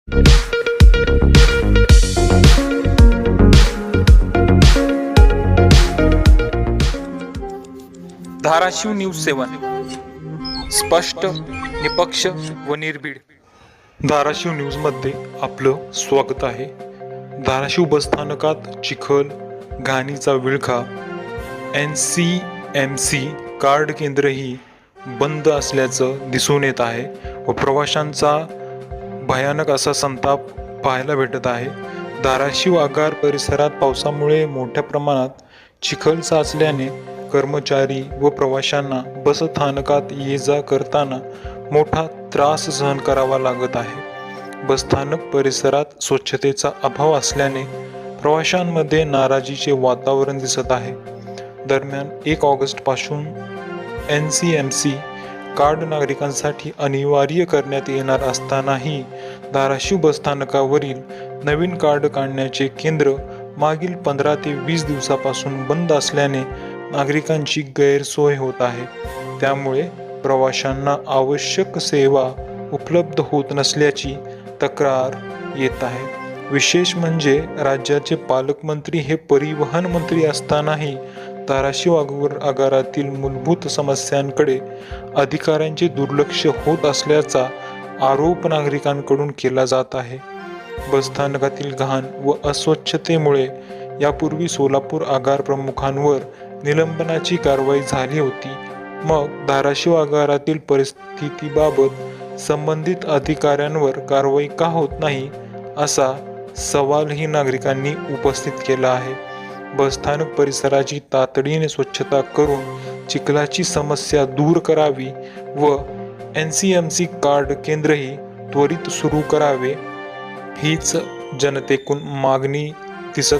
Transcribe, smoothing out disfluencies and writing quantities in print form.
Dharashiv news 7, स्पष्ट, निपक्ष व निर्भीड. धाराशिव न्यूजमध्ये आपलं स्वागत आहे. धाराशिव बसस्थानकात चिखल, घाणीचा विळखा, NCMC कार्ड केंद्रही बंद असल्याचं दिसून येत आहे व प्रवाशांचा भयानक असा संताप पाहायला भेटत आहे. धाराशिव आगार परिसरात पावसामुळे मोठ्या प्रमाणात चिखल साचल्याने कर्मचारी व प्रवाशांना बसस्थानकात ये जा करताना मोठा त्रास सहन करावा लागत आहे. बसस्थानक परिसरात स्वच्छतेचा अभाव असल्याने प्रवाशांमध्ये नाराजीचे वातावरण दिसत आहे. दरम्यान 1 ऑगस्ट पासून NCMC कार्ड नागरिकांसाठी अनिवार्य करण्यात येणार असतानाही धाराशिव बसस्थानकावरील नवीन कार्ड काढण्याचे केंद्र मागील 15 ते 20 दिवसापासून बंद असल्याने नागरिकांची गैरसोय होत आहे. त्यामुळे प्रवाशांना आवश्यक सेवा उपलब्ध होत नसल्याची तक्रार येत आहे. विशेष म्हणजे राज्याचे पालकमंत्री हे परिवहन मंत्री असतानाही धाराशिव आगारातील मूलभूत समस्यांकडे अधिकाऱ्यांचे दुर्लक्ष होत असल्याचा आरोप नागरिकांकडून केला जात आहे. बसस्थानकातील घाण व अस्वच्छतेमुळे यापूर्वी सोलापूर आगार प्रमुखांवर निलंबनाची कारवाई झाली होती. मग धाराशिव आगारातील परिस्थितीबाबत संबंधित अधिकाऱ्यांवर कारवाई का होत नाही, असा सवालही नागरिकांनी उपस्थित केला आहे. बसस्थानक परिसराची तातडीने स्वच्छता करून चिखलाची समस्या दूर करावी व NCMC कार्ड केंद्रही त्वरित सुरू करावे, हीच जनतेकडून मागणी दिसत